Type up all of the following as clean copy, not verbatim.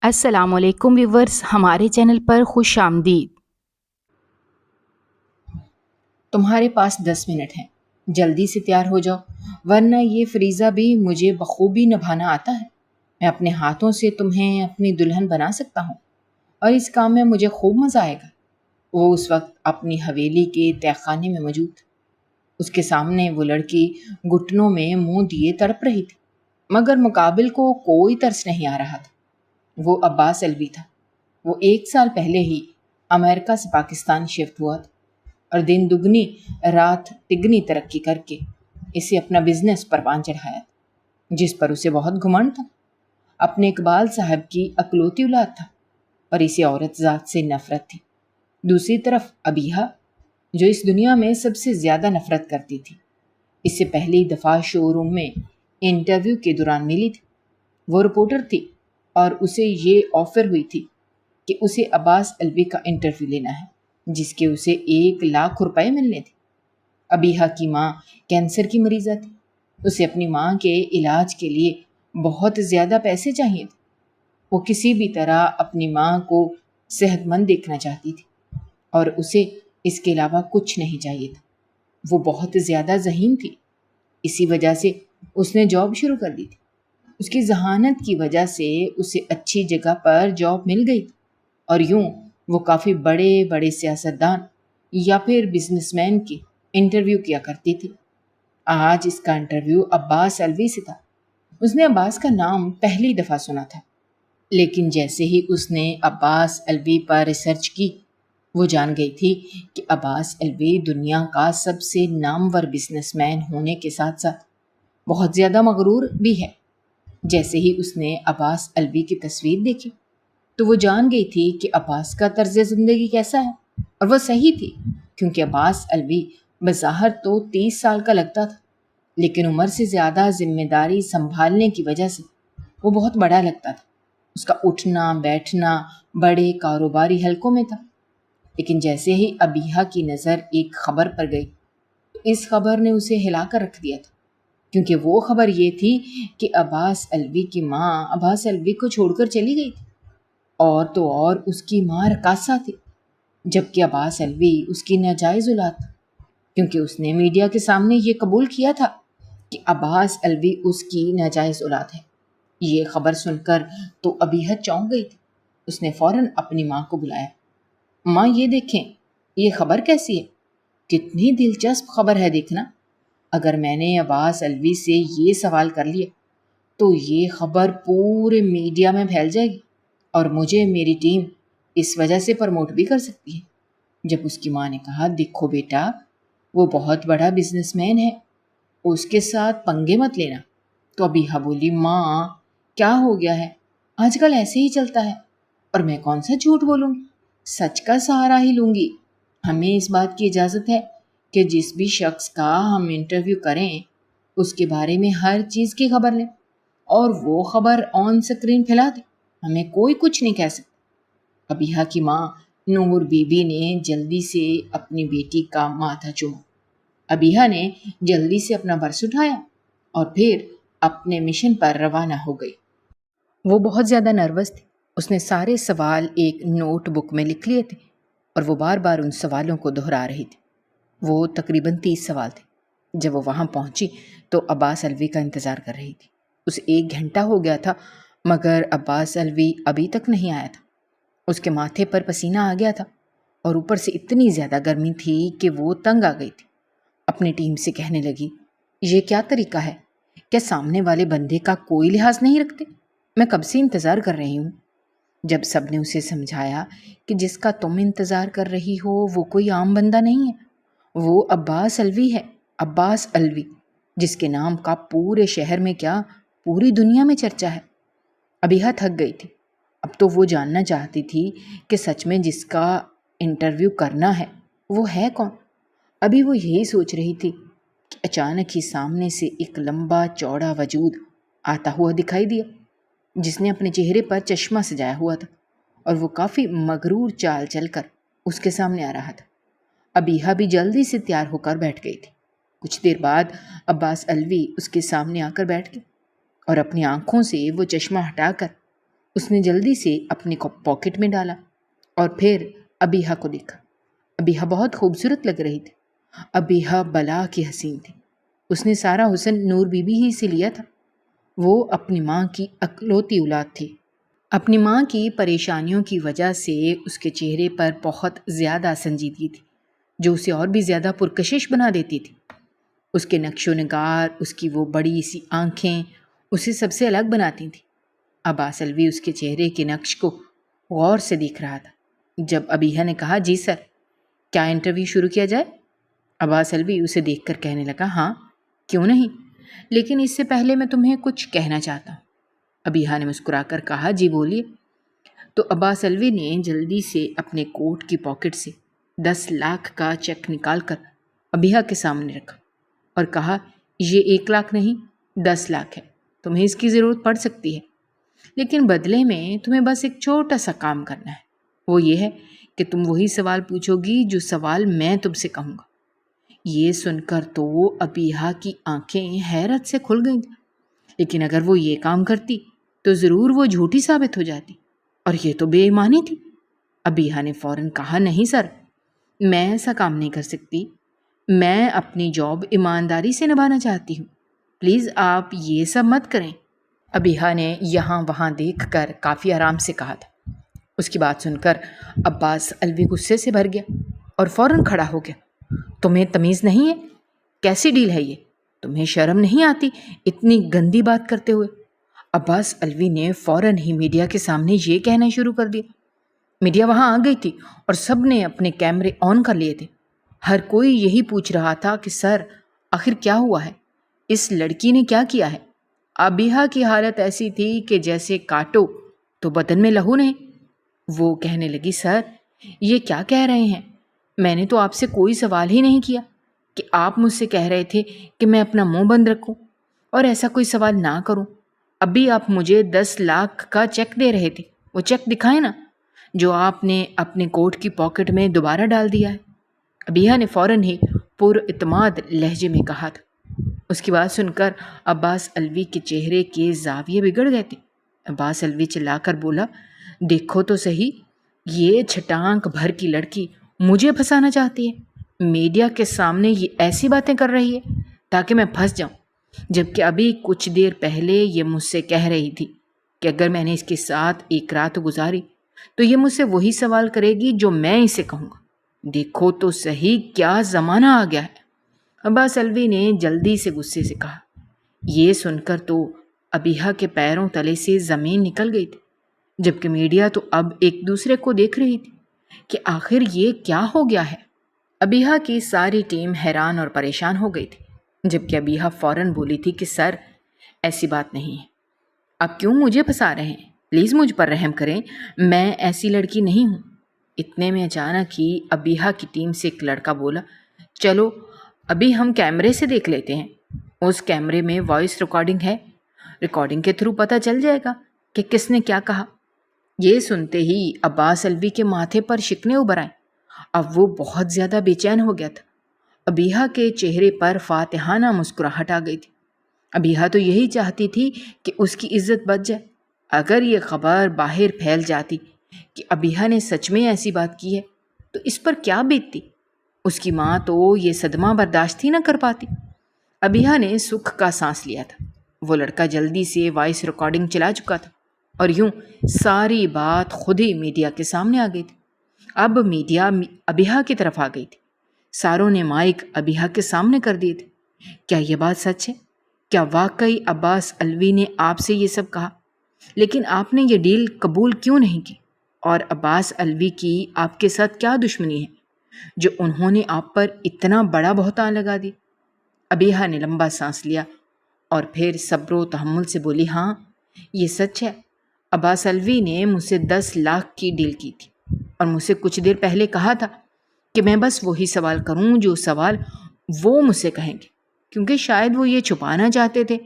السلام علیکم ویورز، ہمارے چینل پر خوش آمدید۔ تمہارے پاس 10 منٹ ہیں، جلدی سے تیار ہو جاؤ ورنہ یہ فریضہ بھی مجھے بخوبی نبھانا آتا ہے۔ میں اپنے ہاتھوں سے تمہیں اپنی دلہن بنا سکتا ہوں اور اس کام میں مجھے خوب مزہ آئے گا۔ وہ اس وقت اپنی حویلی کے تہہ خانے میں موجود تھا۔ اس کے سامنے وہ لڑکی گھٹنوں میں منہ دیے تڑپ رہی تھی، مگر مقابل کو کوئی ترس نہیں آ رہا تھا۔ وہ عباس الوی تھا۔ وہ 1 سال پہلے ہی امریکہ سے پاکستان شفٹ ہوا تھا اور دن دگنی رات تگنی ترقی کر کے اسے اپنا بزنس پروان چڑھایا تھا، جس پر اسے بہت گھمنڈ تھا۔ اپنے اقبال صاحب کی اکلوتی اولاد تھا اور اسے عورت ذات سے نفرت تھی۔ دوسری طرف ابیہا، جو اس دنیا میں سب سے زیادہ نفرت کرتی تھی، اس سے پہلی دفعہ شو روم میں انٹرویو کے دوران ملی تھی۔ وہ رپورٹر تھی اور اسے یہ آفر ہوئی تھی کہ اسے عباس الوی کا انٹرویو لینا ہے، جس کے اسے 1,00,000 روپے ملنے تھے۔ ابیہا کی ماں کینسر کی مریضہ تھی۔ اسے اپنی ماں کے علاج کے لیے بہت زیادہ پیسے چاہیے تھے۔ وہ کسی بھی طرح اپنی ماں کو صحت مند دیکھنا چاہتی تھی اور اسے اس کے علاوہ کچھ نہیں چاہیے تھا۔ وہ بہت زیادہ ذہین تھی، اسی وجہ سے اس نے جاب شروع کر دی تھی۔ اس کی ذہانت کی وجہ سے اسے اچھی جگہ پر جاب مل گئی تھی اور یوں وہ کافی بڑے بڑے سیاستدان یا پھر بزنس مین کی انٹرویو کیا کرتی تھی۔ آج اس کا انٹرویو عباس الوی سے تھا۔ اس نے عباس کا نام پہلی دفعہ سنا تھا، لیکن جیسے ہی اس نے عباس الوی پر ریسرچ کی، وہ جان گئی تھی کہ عباس الوی دنیا کا سب سے نامور بزنس مین ہونے کے ساتھ ساتھ بہت زیادہ مغرور بھی ہے۔ جیسے ہی اس نے عباس الوی کی تصویر دیکھی تو وہ جان گئی تھی کہ عباس کا طرز زندگی کیسا ہے، اور وہ صحیح تھی، کیونکہ عباس الوی بظاہر تو 30 سال کا لگتا تھا، لیکن عمر سے زیادہ ذمہ داری سنبھالنے کی وجہ سے وہ بہت بڑا لگتا تھا۔ اس کا اٹھنا بیٹھنا بڑے کاروباری حلقوں میں تھا۔ لیکن جیسے ہی ابیہا کی نظر ایک خبر پر گئی تو اس خبر نے اسے ہلا کر رکھ دیا تھا، کیونکہ وہ خبر یہ تھی کہ عباس الوی کی ماں عباس الوی کو چھوڑ کر چلی گئی تھی، اور تو اور اس کی ماں رقاصہ تھی، جبکہ عباس الوی اس کی ناجائز اولاد تھا، کیونکہ اس نے میڈیا کے سامنے یہ قبول کیا تھا کہ عباس الوی اس کی ناجائز اولاد ہے۔ یہ خبر سن کر تو ابیہا چونک گئی تھی۔ اس نے فوراً اپنی ماں کو بلایا۔ ماں، یہ دیکھیں، یہ خبر کیسی ہے؟ کتنی دلچسپ خبر ہے، دیکھنا۔ اگر میں نے عباس الوی سے یہ سوال کر لیا تو یہ خبر پورے میڈیا میں پھیل جائے گی اور مجھے میری ٹیم اس وجہ سے پروموٹ بھی کر سکتی ہے۔ جب اس کی ماں نے کہا، دیکھو بیٹا، وہ بہت بڑا بزنس مین ہے، اس کے ساتھ پنگے مت لینا، تو ابیہا بولی، ماں کیا ہو گیا ہے، آج کل ایسے ہی چلتا ہے، اور میں کون سا جھوٹ بولوں گی، سچ کا سہارا ہی لوں گی۔ ہمیں اس بات کی اجازت ہے کہ جس بھی شخص کا ہم انٹرویو کریں اس کے بارے میں ہر چیز کی خبر لیں اور وہ خبر آن سکرین پھیلا دیں، ہمیں کوئی کچھ نہیں کہہ سکتا۔ ابیہا کی ماں نور بی بی نے جلدی سے اپنی بیٹی کا ماتھا چوما۔ ابیہا نے جلدی سے اپنا پرس اٹھایا اور پھر اپنے مشن پر روانہ ہو گئی۔ وہ بہت زیادہ نروس تھی۔ اس نے سارے سوال ایک نوٹ بک میں لکھ لیے تھے اور وہ بار بار ان سوالوں کو دہرا رہی تھی۔ وہ تقریباً 30 سوال تھے۔ جب وہ وہاں پہنچی تو عباس الوی کا انتظار کر رہی تھی۔ اسے 1 گھنٹہ ہو گیا تھا مگر عباس الوی ابھی تک نہیں آیا تھا۔ اس کے ماتھے پر پسینہ آ گیا تھا اور اوپر سے اتنی زیادہ گرمی تھی کہ وہ تنگ آ گئی تھی۔ اپنی ٹیم سے کہنے لگی، یہ کیا طریقہ ہے؟ کیا سامنے والے بندے کا کوئی لحاظ نہیں رکھتے؟ میں کب سے انتظار کر رہی ہوں۔ جب سب نے اسے سمجھایا کہ جس کا تم انتظار کر رہی ہو وہ کوئی عام بندہ نہیں ہے، وہ عباس الوی ہے، عباس الوی، جس کے نام کا پورے شہر میں کیا پوری دنیا میں چرچا ہے۔ ابیہا تھک گئی تھی۔ اب تو وہ جاننا چاہتی تھی کہ سچ میں جس کا انٹرویو کرنا ہے وہ ہے کون۔ ابھی وہ یہی سوچ رہی تھی کہ اچانک ہی سامنے سے ایک لمبا چوڑا وجود آتا ہوا دکھائی دیا، جس نے اپنے چہرے پر چشمہ سجایا ہوا تھا اور وہ کافی مغرور چال چل کر اس کے سامنے آ رہا تھا۔ ابیہا بھی جلدی سے تیار ہو کر بیٹھ گئی تھی۔ کچھ دیر بعد عباس الوی اس کے سامنے آ کر بیٹھ گئے اور اپنی آنکھوں سے وہ چشمہ ہٹا کر اس نے جلدی سے اپنے پاکٹ میں ڈالا اور پھر ابیہا کو دیکھا۔ ابیہا بہت خوبصورت لگ رہی تھی۔ ابیہا بلا کی حسین تھی۔ اس نے سارا حسن نور بی بی ہی سے لیا تھا۔ وہ اپنی ماں کی اکلوتی اولاد تھی۔ اپنی ماں کی پریشانیوں کی وجہ سے اس کے چہرے پر بہت زیادہ سنجیدگی تھی، جو اسے اور بھی زیادہ پرکشش بنا دیتی تھی۔ اس کے نقش و نگار، اس کی وہ بڑی سی آنکھیں اسے سب سے الگ بناتی تھیں۔ عباس الوی اس کے چہرے کے نقش کو غور سے دیکھ رہا تھا۔ جب ابیہا نے کہا، جی سر، کیا انٹرویو شروع کیا جائے؟ عباس الوی اسے دیکھ کر کہنے لگا، ہاں کیوں نہیں، لیکن اس سے پہلے میں تمہیں کچھ کہنا چاہتا ہوں۔ ابیہا نے مسکرا کر کہا، جی بولیے۔ تو عباس الوی نے جلدی سے اپنے کوٹ کی پاکٹ سے 10 لاکھ کا چیک نکال کر ابیہا کے سامنے رکھا اور کہا، یہ 1 لاکھ نہیں 10 لاکھ ہے، تمہیں اس کی ضرورت پڑ سکتی ہے، لیکن بدلے میں تمہیں بس ایک چھوٹا سا کام کرنا ہے۔ وہ یہ ہے کہ تم وہی سوال پوچھو گی جو سوال میں تم سے کہوں گا۔ یہ سن کر تو ابیہا کی آنکھیں حیرت سے کھل گئیں، لیکن اگر وہ یہ کام کرتی تو ضرور وہ جھوٹی ثابت ہو جاتی، اور یہ تو بے ایمانی تھی۔ ابیہا نے فوراً کہا، نہیں سر، میں ایسا کام نہیں کر سکتی، میں اپنی جاب ایمانداری سے نبھانا چاہتی ہوں، پلیز آپ یہ سب مت کریں۔ ابیہا نے یہاں وہاں دیکھ کر کافی آرام سے کہا تھا۔ اس کی بات سن کر عباس الوی غصے سے بھر گیا اور فوراً کھڑا ہو گیا۔ تمہیں تمیز نہیں ہے؟ کیسی ڈیل ہے یہ؟ تمہیں شرم نہیں آتی اتنی گندی بات کرتے ہوئے؟ عباس الوی نے فوراً ہی میڈیا کے سامنے یہ کہنا شروع کر دیا۔ میڈیا وہاں آ گئی تھی اور سب نے اپنے کیمرے آن کر لیے تھے۔ ہر کوئی یہی پوچھ رہا تھا کہ سر، آخر کیا ہوا ہے؟ اس لڑکی نے کیا کیا ہے؟ ابیہا کی حالت ایسی تھی کہ جیسے کاٹو تو بدن میں لہو نہیں۔ وہ کہنے لگی، سر یہ کیا کہہ رہے ہیں؟ میں نے تو آپ سے کوئی سوال ہی نہیں کیا کہ آپ مجھ سے کہہ رہے تھے کہ میں اپنا منہ بند رکھوں اور ایسا کوئی سوال نہ کروں۔ ابھی آپ مجھے 10 لاکھ کا چیک دے رہے تھے، وہ چیک دکھائیں نا جو آپ نے اپنے کوٹ کی پاکٹ میں دوبارہ ڈال دیا ہے۔ ابیہا نے فوراً ہی پر اعتماد لہجے میں کہا تھا۔ اس کی بات سن کر عباس الوی کے چہرے کے زاویے بگڑ گئے تھے۔ عباس الوی چلا کر بولا، دیکھو تو صحیح، یہ چھٹانک بھر کی لڑکی مجھے پھنسانا چاہتی ہے، میڈیا کے سامنے یہ ایسی باتیں کر رہی ہے تاکہ میں پھنس جاؤں، جبکہ ابھی کچھ دیر پہلے یہ مجھ سے کہہ رہی تھی کہ اگر میں نے اس کے ساتھ ایک رات گزاری تو یہ مجھ سے وہی سوال کرے گی جو میں اسے کہوں گا۔ دیکھو تو صحیح کیا زمانہ آ گیا ہے۔ عباس الوی نے جلدی سے غصے سے کہا۔ یہ سن کر تو ابیہا کے پیروں تلے سے زمین نکل گئی تھی، جبکہ میڈیا تو اب ایک دوسرے کو دیکھ رہی تھی کہ آخر یہ کیا ہو گیا ہے۔ ابیہا کی ساری ٹیم حیران اور پریشان ہو گئی تھی، جبکہ ابیہا فوراً بولی تھی کہ سر، ایسی بات نہیں ہے، آپ کیوں مجھے پھنسا رہے ہیں؟ پلیز مجھ پر رحم کریں، میں ایسی لڑکی نہیں ہوں۔ اتنے میں اچانک ہی ابیہا کی ٹیم سے ایک لڑکا بولا، چلو ابھی ہم کیمرے سے دیکھ لیتے ہیں، اس کیمرے میں وائس ریکارڈنگ ہے، ریکارڈنگ کے تھرو پتہ چل جائے گا کہ کس نے کیا کہا۔ یہ سنتے ہی عباس الوی کے ماتھے پر شکنیں ابھر آئیں۔ اب وہ بہت زیادہ بے چین ہو گیا تھا۔ ابیہا کے چہرے پر فاتحانہ مسکراہٹ آ گئی تھی۔ ابیہا تو یہی چاہتی تھی کہ اس کی عزت بچ جائے۔ اگر یہ خبر باہر پھیل جاتی کہ ابیہا نے سچ میں ایسی بات کی ہے تو اس پر کیا بیتتی؟ اس کی ماں تو یہ صدمہ برداشت ہی نہ کر پاتی۔ ابیہا نے سکھ کا سانس لیا تھا۔ وہ لڑکا جلدی سے وائس ریکارڈنگ چلا چکا تھا اور یوں ساری بات خود ہی میڈیا کے سامنے آ گئی تھی۔ اب میڈیا ابیہا کی طرف آ گئی تھی۔ ساروں نے مائک ابیہا کے سامنے کر دیے تھے۔ کیا یہ بات سچ ہے؟ کیا واقعی عباس الوی نے آپ سے یہ سب کہا؟ لیکن آپ نے یہ ڈیل قبول کیوں نہیں کی؟ اور عباس الوی کی آپ کے ساتھ کیا دشمنی ہے جو انہوں نے آپ پر اتنا بڑا بہتان لگا دیا؟ ابیہا نے لمبا سانس لیا اور پھر صبر و تحمل سے بولی، ہاں یہ سچ ہے، عباس الوی نے مجھ سے 10 لاکھ کی ڈیل کی تھی اور مجھ سے کچھ دیر پہلے کہا تھا کہ میں بس وہی سوال کروں جو سوال وہ مجھ سے کہیں گے، کیونکہ شاید وہ یہ چھپانا چاہتے تھے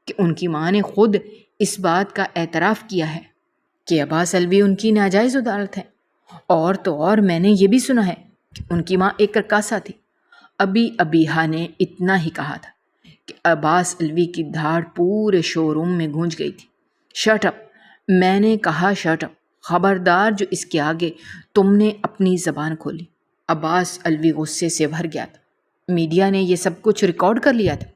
کہ ان کی ماں نے خود اس بات کا اعتراف کیا ہے کہ عباس الوی ان کی ناجائز عدالت ہے، اور تو اور میں نے یہ بھی سنا ہے کہ ان کی ماں ایک رقاصہ تھی۔ ابیہا نے اتنا ہی کہا تھا کہ عباس الوی کی دھاڑ پورے شو روم میں گونج گئی تھی۔ شٹ اپ، میں نے کہا شٹ اپ، خبردار جو اس کے آگے تم نے اپنی زبان کھولی۔ عباس الوی غصے سے بھر گیا تھا۔ میڈیا نے یہ سب کچھ ریکارڈ کر لیا تھا،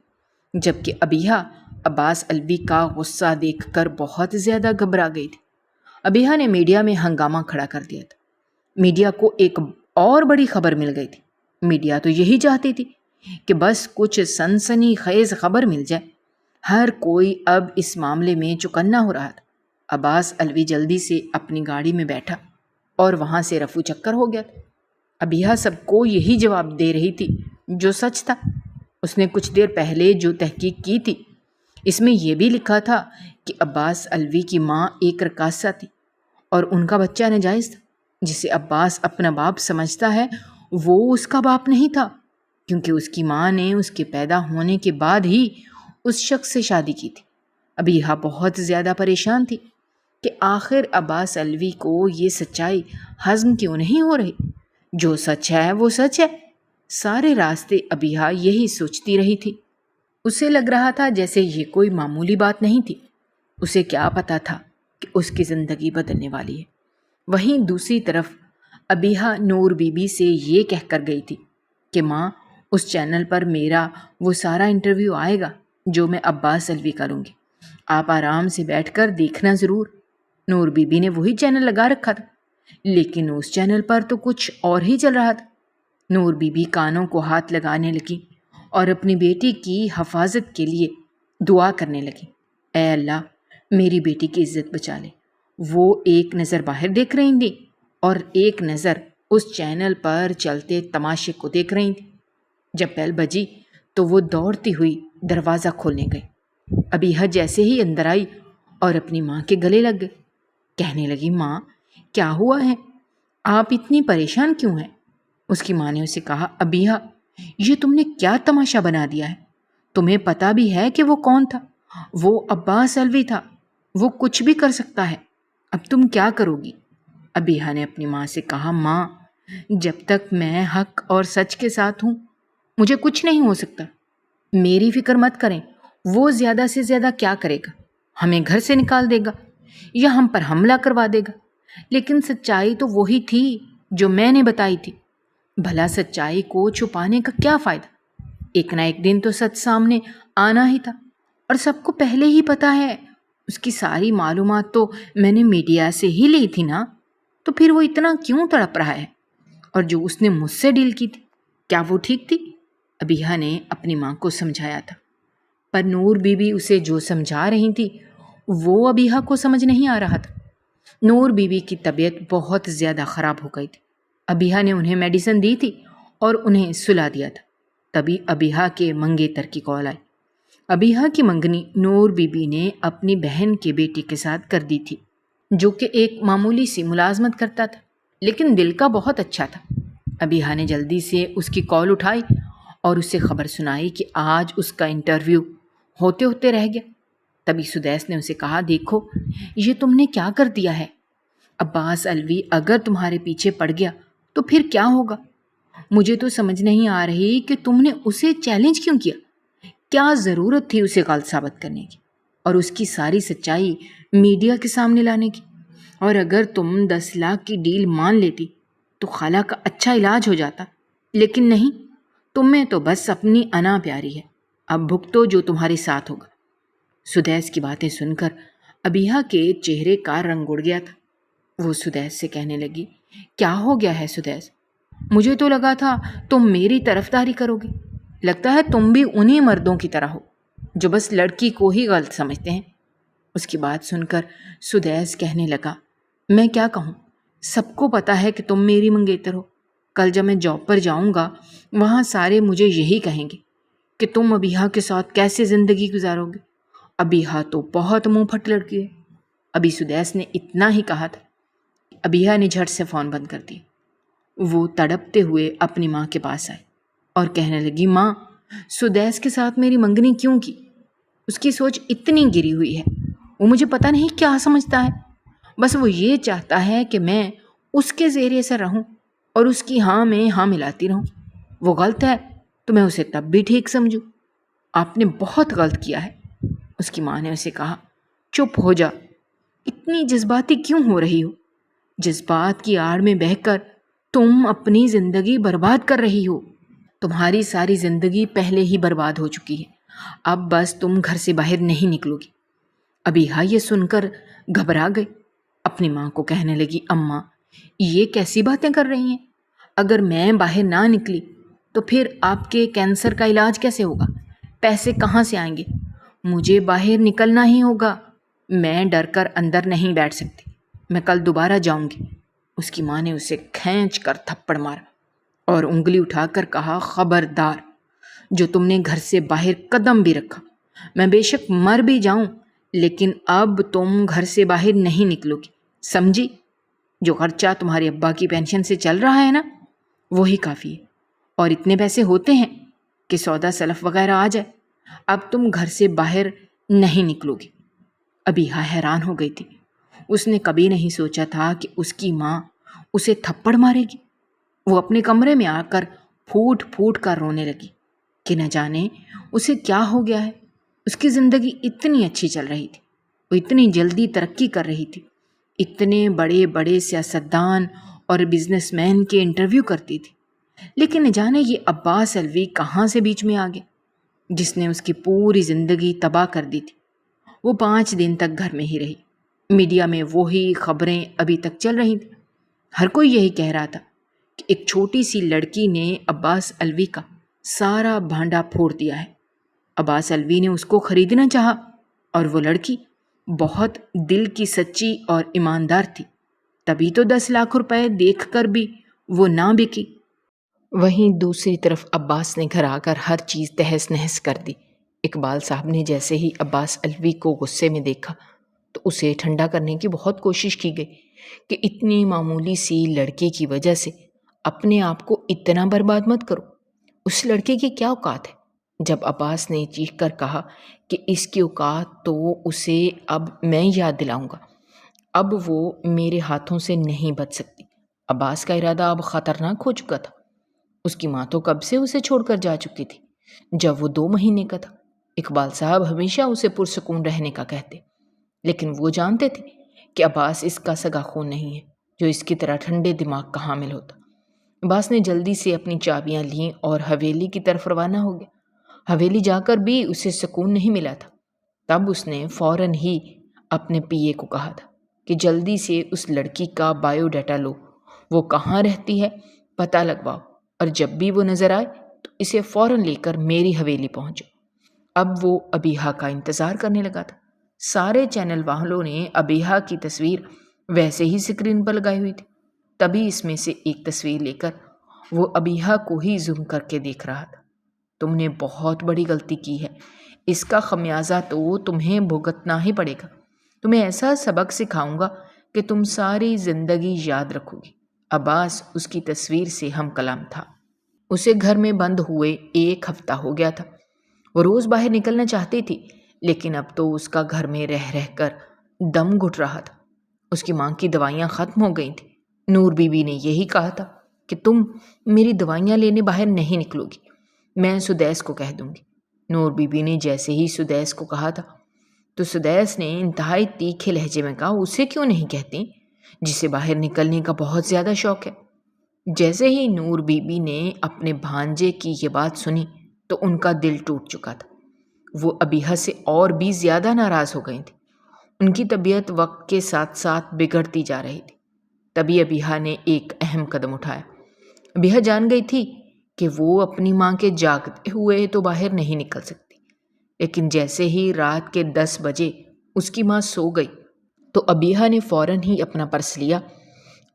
جبکہ ابیہا عباس الوی کا غصہ دیکھ کر بہت زیادہ گھبرا گئی تھی۔ ابیہا نے میڈیا میں ہنگامہ کھڑا کر دیا تھا۔ میڈیا کو ایک اور بڑی خبر مل گئی تھی۔ میڈیا تو یہی چاہتی تھی کہ بس کچھ سنسنی خیز خبر مل جائے۔ ہر کوئی اب اس معاملے میں چوکنا ہو رہا تھا۔ عباس الوی جلدی سے اپنی گاڑی میں بیٹھا اور وہاں سے رفو چکر ہو گیا تھا۔ ابیہا سب کو یہی جواب دے رہی تھی جو سچ تھا۔ اس نے کچھ دیر پہلے جو تحقیق کی تھی اس میں یہ بھی لکھا تھا کہ عباس الوی کی ماں ایک رقاصہ تھی اور ان کا بچہ ناجائز تھا۔ جسے عباس اپنا باپ سمجھتا ہے وہ اس کا باپ نہیں تھا، کیونکہ اس کی ماں نے اس کے پیدا ہونے کے بعد ہی اس شخص سے شادی کی تھی۔ ابیہا بہت زیادہ پریشان تھی کہ آخر عباس الوی کو یہ سچائی ہضم کیوں نہیں ہو رہی۔ جو سچ ہے وہ سچ ہے۔ سارے راستے ابیہا یہی سوچتی رہی تھی۔ اسے لگ رہا تھا جیسے یہ کوئی معمولی بات نہیں تھی۔ اسے کیا پتا تھا کہ اس کی زندگی بدلنے والی ہے۔ وہیں دوسری طرف ابیہا نور بی بی سے یہ کہہ کر گئی تھی کہ ماں، اس چینل پر میرا وہ سارا انٹرویو آئے گا جو میں عباس الوی کروں گی، آپ آرام سے بیٹھ کر دیکھنا ضرور۔ نور بی بی نے وہی چینل لگا رکھا تھا، لیکن اس چینل پر تو کچھ اور ہی چل رہا تھا۔ نور بی بی کانوں کو ہاتھ لگانے لگی اور اپنی بیٹی کی حفاظت کے لیے دعا کرنے لگی۔ اے اللہ، میری بیٹی کی عزت بچا لے۔ وہ ایک نظر باہر دیکھ رہی تھی اور ایک نظر اس چینل پر چلتے تماشے کو دیکھ رہی تھی۔ جب بیل بجی تو وہ دوڑتی ہوئی دروازہ کھولنے گئی۔ ابیہا جیسے ہی اندر آئی اور اپنی ماں کے گلے لگ گئی، کہنے لگی، ماں کیا ہوا ہے؟ آپ اتنی پریشان کیوں ہیں؟ اس کی ماں نے اسے کہا، ابیہا یہ تم نے کیا تماشا بنا دیا ہے؟ تمہیں پتا بھی ہے کہ وہ کون تھا؟ وہ عباس الوی تھا۔ وہ کچھ بھی کر سکتا ہے۔ اب تم کیا کرو گی؟ ابیہا نے اپنی ماں سے کہا، ماں جب تک میں حق اور سچ کے ساتھ ہوں مجھے کچھ نہیں ہو سکتا۔ میری فکر مت کریں، وہ زیادہ سے زیادہ کیا کرے گا؟ ہمیں گھر سے نکال دے گا یا ہم پر حملہ کروا دے گا۔ لیکن سچائی تو وہی تھی جو میں نے بتائی تھی۔ بھلا سچائی کو چھپانے کا کیا فائدہ؟ ایک نہ ایک دن تو سچ سامنے آنا ہی تھا، اور سب کو پہلے ہی پتا ہے۔ اس کی ساری معلومات تو میں نے میڈیا سے ہی لی تھی نا، تو پھر وہ اتنا کیوں تڑپ رہا ہے؟ اور جو اس نے مجھ سے ڈیل کی تھی، کیا وہ ٹھیک تھی؟ ابیہا نے اپنی ماں کو سمجھایا تھا، پر نور بی بی اسے جو سمجھا رہی تھی وہ ابیہا کو سمجھ نہیں آ رہا تھا۔ نور بی بی کی طبیعت بہت زیادہ خراب ہو گئی تھی۔ ابیہا نے انہیں میڈیسن دی تھی اور انہیں سلا دیا تھا۔ تبھی ابیہا کے منگیتر کی کال آئی۔ ابیہا کی منگنی نور بی بی نے اپنی بہن کے بیٹی کے ساتھ کر دی تھی، جو کہ ایک معمولی سی ملازمت کرتا تھا، لیکن دل کا بہت اچھا تھا۔ ابیہا نے جلدی سے اس کی کال اٹھائی اور اسے خبر سنائی کہ آج اس کا انٹرویو ہوتے ہوتے رہ گیا۔ تبھی سدیس نے اسے کہا، دیکھو یہ تم نے کیا کر دیا ہے۔ عباس الوی اگر تمہارے پیچھے پڑ گیا تو پھر کیا ہوگا؟ مجھے تو سمجھ نہیں آ رہی کہ تم نے اسے چیلنج کیوں کیا۔ کیا ضرورت تھی اسے غلط ثابت کرنے کی اور اس کی ساری سچائی میڈیا کے سامنے لانے کی؟ اور اگر تم 10 لاکھ کی ڈیل مان لیتی تو خالہ کا اچھا علاج ہو جاتا، لیکن نہیں، تمہیں تو بس اپنی انا پیاری ہے۔ اب بھگتو جو تمہارے ساتھ ہوگا۔ سدیس کی باتیں سن کر ابیہا کے چہرے کا رنگ اڑ گیا تھا۔ وہ سدیس سے کہنے لگی، کیا ہو گیا ہے سدیس؟ مجھے تو لگا تھا تم میری طرفداری کرو گے۔ لگتا ہے تم بھی انہی مردوں کی طرح ہو جو بس لڑکی کو ہی غلط سمجھتے ہیں۔ اس کی بات سن کر سدیس کہنے لگا، میں کیا کہوں؟ سب کو پتا ہے کہ تم میری منگیتر ہو۔ کل جب میں جاب پر جاؤں گا وہاں سارے مجھے یہی کہیں گے کہ تم ابیہا کے ساتھ کیسے زندگی گزارو گے۔ ابیہا تو بہت منہ پھٹ لڑکی ہے۔ ابھی سدیس نے اتنا ہی کہا تھا، ابیہا نے جھٹ سے فون بند کر دیا۔ وہ تڑپتے ہوئے اپنی ماں کے پاس آئی اور کہنے لگی، ماں سدیس کے ساتھ میری منگنی کیوں کی؟ اس کی سوچ اتنی گری ہوئی ہے، وہ مجھے پتہ نہیں کیا سمجھتا ہے۔ بس وہ یہ چاہتا ہے کہ میں اس کے زیر اثر رہوں اور اس کی ہاں میں ہاں ملاتی رہوں۔ وہ غلط ہے تو میں اسے تب بھی ٹھیک سمجھوں۔ آپ نے بہت غلط کیا ہے۔ اس کی ماں نے اسے کہا، چپ ہو جا، اتنی جذباتی کیوں ہو رہی ہو؟ جذبات کی آڑ میں بہہ کر تم اپنی زندگی برباد کر رہی ہو۔ تمہاری ساری زندگی پہلے ہی برباد ہو چکی ہے، اب بس تم گھر سے باہر نہیں نکلو گی۔ ابیہا یہ سن کر گھبرا گئی، اپنی ماں کو کہنے لگی، اماں یہ کیسی باتیں کر رہی ہیں؟ اگر میں باہر نہ نکلی تو پھر آپ کے کینسر کا علاج کیسے ہوگا؟ پیسے کہاں سے آئیں گے؟ مجھے باہر نکلنا ہی ہوگا، میں ڈر کر اندر نہیں بیٹھ سکتی، میں کل دوبارہ جاؤں گی۔ اس کی ماں نے اسے کھینچ کر تھپڑ مارا اور انگلی اٹھا کر کہا، خبردار، جو تم نے گھر سے باہر قدم بھی رکھا، میں بے شک مر بھی جاؤں لیکن اب تم گھر سے باہر نہیں نکلو گی، سمجھی؟ جو خرچہ تمہارے ابا کی پینشن سے چل رہا ہے نا، وہی کافی ہے، اور اتنے پیسے ہوتے ہیں کہ سودا سلف وغیرہ آ جائے۔ اب تم گھر سے باہر نہیں نکلو گی۔ ابیہا حیران ہو گئی تھی، اس نے کبھی نہیں سوچا تھا کہ اس کی ماں اسے تھپڑ مارے گی۔ وہ اپنے کمرے میں آ کر پھوٹ پھوٹ کر رونے لگی کہ نہ جانے اسے کیا ہو گیا ہے۔ اس کی زندگی اتنی اچھی چل رہی تھی، وہ اتنی جلدی ترقی کر رہی تھی، اتنے بڑے بڑے سیاستدان اور بزنس مین کے انٹرویو کرتی تھی، لیکن نہ جانے یہ عباس علوی کہاں سے بیچ میں آ گیا، جس نے اس کی پوری زندگی تباہ کر دی تھی۔ وہ 5 دن تک گھر میں ہی رہی۔ میڈیا میں وہی خبریں ابھی تک چل رہی تھیں، ہر کوئی یہی کہہ رہا تھا کہ ایک چھوٹی سی لڑکی نے عباس علوی کا سارا بھانڈا پھوڑ دیا ہے۔ عباس علوی نے اس کو خریدنا چاہا اور وہ لڑکی بہت دل کی سچی اور ایماندار تھی، تبھی تو 10 لاکھ روپے دیکھ کر بھی وہ نہ بکی۔ وہیں دوسری طرف عباس نے گھر آ کر ہر چیز تہس نہس کر دی۔ اقبال صاحب نے جیسے ہی عباس علوی کو غصے میں دیکھا تو اسے ٹھنڈا کرنے کی بہت کوشش کی گئی کہ اتنی معمولی سی لڑکے کی وجہ سے اپنے آپ کو اتنا برباد مت کرو۔ اس لڑکے کی کیا اوقات ہے؟ جب عباس نے چیخ کر کہا کہ اس کی اوقات تو اسے اب میں یاد دلاؤں گا، اب وہ میرے ہاتھوں سے نہیں بچ سکتی۔ عباس کا ارادہ اب خطرناک ہو چکا تھا۔ اس کی ماں تو کب سے اسے چھوڑ کر جا چکی تھی، جب وہ 2 مہینے کا تھا۔ اقبال صاحب ہمیشہ اسے پرسکون رہنے کا کہتے، لیکن وہ جانتے تھے کہ عباس اس کا سگا خون نہیں ہے جو اس کی طرح ٹھنڈے دماغ کا حامل ہوتا۔ عباس نے جلدی سے اپنی چابیاں لیں اور حویلی کی طرف روانہ ہو گیا۔ حویلی جا کر بھی اسے سکون نہیں ملا تھا۔ تب اس نے فوراً ہی اپنے پی اے کو کہا تھا کہ جلدی سے اس لڑکی کا بایو ڈیٹا لو، وہ کہاں رہتی ہے پتہ لگواؤ، اور جب بھی وہ نظر آئے تو اسے فوراً لے کر میری حویلی پہنچو۔ اب وہ ابیہا کا انتظار کرنے لگا تھا۔ سارے چینل والوں نے ابیہا کی تصویر ویسے ہی سکرین پر لگائی ہوئی تھی، تبھی اس میں سے ایک تصویر لے کر وہ ابیہا کو ہی زوم کر کے دیکھ رہا تھا۔ تم نے بہت بڑی غلطی کی ہے، اس کا خمیازہ تو تمہیں بھگتنا ہی پڑے گا۔ تمہیں ایسا سبق سکھاؤں گا کہ تم ساری زندگی یاد رکھو گی۔ عباس اس کی تصویر سے ہم کلام تھا۔ اسے گھر میں بند ہوئے 1 ہفتہ ہو گیا تھا۔ وہ روز باہر نکلنا چاہتی تھی، لیکن اب تو اس کا گھر میں رہ رہ کر دم گھٹ رہا تھا۔ اس کی ماں کی دوائیاں ختم ہو گئی تھیں۔ نور بی بی نے یہی کہا تھا کہ تم میری دوائیاں لینے باہر نہیں نکلو گی، میں سدیس کو کہہ دوں گی۔ نور بی بی نے جیسے ہی سدیس کو کہا تھا تو سدیس نے انتہائی تیکھے لہجے میں کہا، اسے کیوں نہیں کہتی جسے باہر نکلنے کا بہت زیادہ شوق ہے۔ جیسے ہی نور بی بی نے اپنے بھانجے کی یہ بات سنی تو ان کا دل ٹوٹ چکا تھا۔ وہ ابیہا سے اور بھی زیادہ ناراض ہو گئی تھی۔ ان کی طبیعت وقت کے ساتھ ساتھ بگڑتی جا رہی تھی۔ تبھی ابیہا نے ایک اہم قدم اٹھایا۔ ابیہا جان گئی تھی کہ وہ اپنی ماں کے جاگتے ہوئے تو باہر نہیں نکل سکتی، لیکن جیسے ہی رات کے 10 بجے اس کی ماں سو گئی تو ابیہا نے فوراً ہی اپنا پرس لیا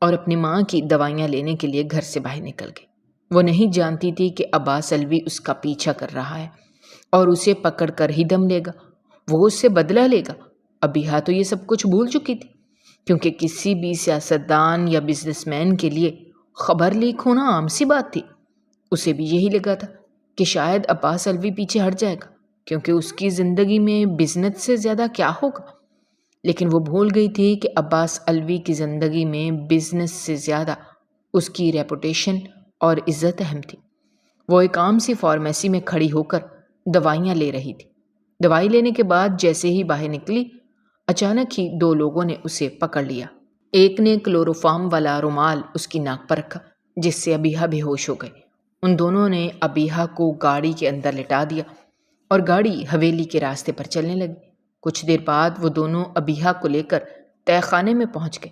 اور اپنی ماں کی دوائیاں لینے کے لیے گھر سے باہر نکل گئی۔ وہ نہیں جانتی تھی کہ عباس علوی اس کا پیچھا کر رہا ہے اور اسے پکڑ کر ہی دم لے گا، وہ اس سے بدلہ لے گا۔ ابیہا تو یہ سب کچھ بھول چکی تھی، کیونکہ کسی بھی سیاستدان یا بزنس مین کے لیے خبر لیک ہونا عام سی بات تھی۔ اسے بھی یہی لگا تھا کہ شاید عباس علوی پیچھے ہٹ جائے گا، کیونکہ اس کی زندگی میں بزنس سے زیادہ کیا ہوگا۔ لیکن وہ بھول گئی تھی کہ عباس علوی کی زندگی میں بزنس سے زیادہ اس کی ریپوٹیشن اور عزت اہم تھی۔ وہ ایک عام سی فارمیسی میں کھڑی ہو کر دوائیاں لے رہی تھی۔ دوائی لینے کے بعد جیسے ہی باہر نکلی، اچانک ہی دو لوگوں نے اسے پکڑ لیا۔ ایک نے کلوروفارم والا رومال اس کی ناک پر رکھا، جس سے ابیہا بے ہوش ہو گئی۔ ان دونوں نے ابیہا کو گاڑی کے اندر لٹا دیا اور گاڑی حویلی کے راستے پر چلنے لگی۔ کچھ دیر بعد وہ دونوں ابیہا کو لے کر تہہ خانے میں پہنچ گئے۔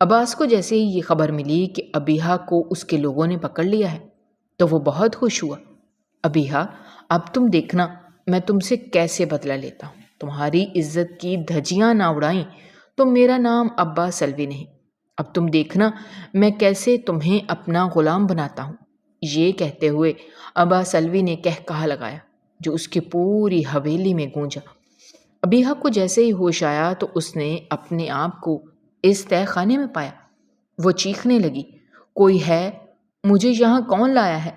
عباس کو جیسے ہی یہ خبر ملی کہ ابیہا کو اس کے لوگوں نے پکڑ لیا ہے تو وہ بہت خوش ہوا۔ ابیہا، اب تم دیکھنا میں تم سے کیسے بدلہ لیتا ہوں۔ تمہاری عزت کی دھجیاں نہ اڑائیں تو میرا نام عباس علوی نہیں۔ اب تم دیکھنا میں کیسے تمہیں اپنا غلام بناتا ہوں۔ یہ کہتے ہوئے عباس علوی نے کہا لگایا جو اس کی پوری حویلی میں گونجا۔ ابیہا کو جیسے ہی ہوش آیا تو اس نے اپنے آپ کو اس تہہ خانے میں پایا۔ وہ چیخنے لگی، کوئی ہے؟ مجھے یہاں کون لایا ہے؟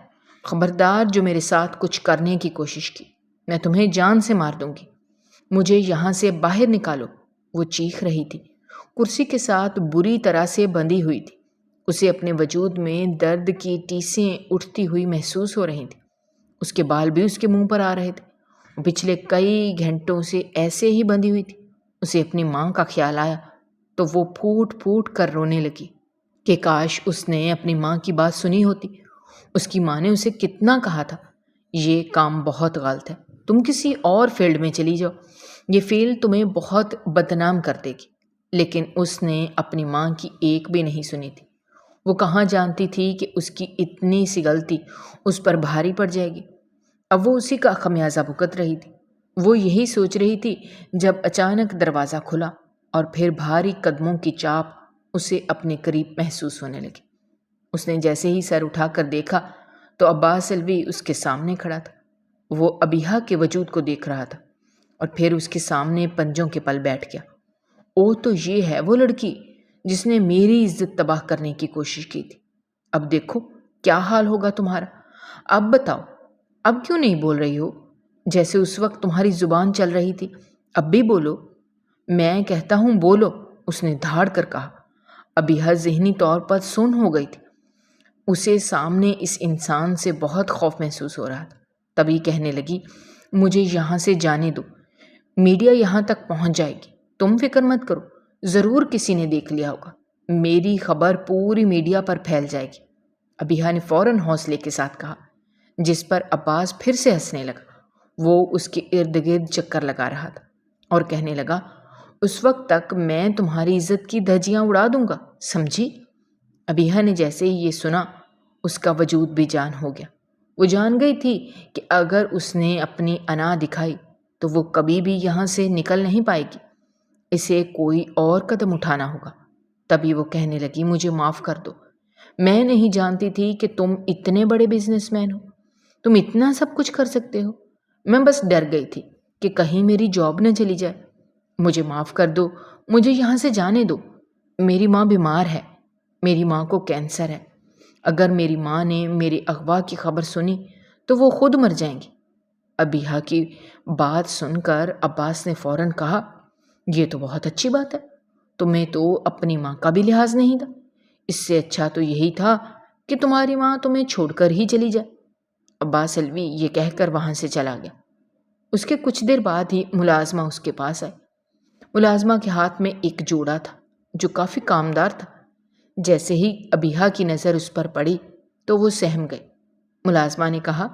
خبردار جو میرے ساتھ کچھ کرنے کی کوشش کی، میں تمہیں جان سے مار دوں گی۔ مجھے یہاں سے باہر نکالو۔ وہ چیخ رہی تھی، کرسی کے ساتھ بری طرح سے بندھی ہوئی تھی۔ اسے اپنے وجود میں درد کی ٹیسیں اٹھتی ہوئی محسوس ہو رہی تھیں۔ اس کے بال بھی اس کے منہ پر آ رہے تھے۔ وہ پچھلے کئی گھنٹوں سے ایسے ہی بندھی ہوئی تھی۔ اسے اپنی ماں کا خیال آیا تو وہ پھوٹ پھوٹ کر رونے لگی کہ کاش اس نے اپنی ماں کی بات سنی ہوتی۔ اس کی ماں نے اسے کتنا کہا تھا، یہ کام بہت غلط ہے، تم کسی اور فیلڈ میں چلی جاؤ، یہ فیلڈ تمہیں بہت بدنام کر دے گی۔ لیکن اس نے اپنی ماں کی ایک بھی نہیں سنی تھی۔ وہ کہاں جانتی تھی کہ اس کی اتنی سی غلطی اس پر بھاری پڑ جائے گی۔ اب وہ اسی کا خمیازہ بھگت رہی تھی۔ وہ یہی سوچ رہی تھی جب اچانک دروازہ کھلا اور پھر بھاری قدموں کی چاپ اسے اپنے قریب محسوس ہونے لگی۔ اس نے جیسے ہی سر اٹھا کر دیکھا تو عباس علوی اس کے سامنے کھڑا تھا۔ وہ ابیہا کے وجود کو دیکھ رہا تھا اور پھر اس کے سامنے پنجوں کے پل بیٹھ گیا۔ او تو یہ ہے وہ لڑکی جس نے میری عزت تباہ کرنے کی کوشش کی تھی۔ اب دیکھو کیا حال ہوگا تمہارا۔ اب بتاؤ، اب کیوں نہیں بول رہی ہو؟ جیسے اس وقت تمہاری زبان چل رہی تھی، اب بھی بولو۔ میں کہتا ہوں بولو، اس نے دھاڑ کر کہا۔ ابیہا ذہنی طور پر سن ہو گئی تھی۔ اسے سامنے اس انسان سے بہت خوف محسوس ہو رہا تھا۔ تبھی کہنے لگی، مجھے یہاں سے جانے دو، میڈیا یہاں تک پہنچ جائے گی، تم فکر مت کرو، ضرور کسی نے دیکھ لیا ہوگا، میری خبر پوری میڈیا پر پھیل جائے گی۔ ابیہا نے فوراً حوصلے کے ساتھ کہا، جس پر عباس پھر سے ہنسنے لگا۔ وہ اس کے ارد گرد چکر لگا رہا تھا اور کہنے لگا، اس وقت تک میں تمہاری عزت کی دھجیاں اڑا دوں گا، سمجھی؟ ابیہا نے جیسے ہی یہ سنا اس کا وجود بھی جان ہو گیا۔ وہ جان گئی تھی کہ اگر اس نے اپنی انا دکھائی تو وہ کبھی بھی یہاں سے نکل نہیں پائے گی، اسے کوئی اور قدم اٹھانا ہوگا۔ تبھی وہ کہنے لگی، مجھے معاف کر دو، میں نہیں جانتی تھی کہ تم اتنے بڑے بزنس مین ہو، تم اتنا سب کچھ کر سکتے ہو، میں بس ڈر گئی تھی کہ کہیں میری جاب نہ چلی جائے، مجھے معاف کر دو، مجھے یہاں سے جانے دو، میری ماں بیمار ہے، میری ماں کو کینسر ہے، اگر میری ماں نے میرے اغوا کی خبر سنی تو وہ خود مر جائیں گی۔ ابیہا کی بات سن کر عباس نے فوراً کہا، یہ تو بہت اچھی بات ہے، تمہیں تو اپنی ماں کا بھی لحاظ نہیں تھا، اس سے اچھا تو یہی تھا کہ تمہاری ماں تمہیں چھوڑ کر ہی چلی جائے۔ عباس علوی یہ کہہ کر وہاں سے چلا گیا۔ اس کے کچھ دیر بعد ہی ملازمہ اس کے پاس آئی۔ ملازمہ کے ہاتھ میں ایک جوڑا تھا جو کافی کامدار تھا۔ جیسے ہی ابیہا کی نظر اس پر پڑی تو وہ سہم گئی۔ ملازمہ نے کہا،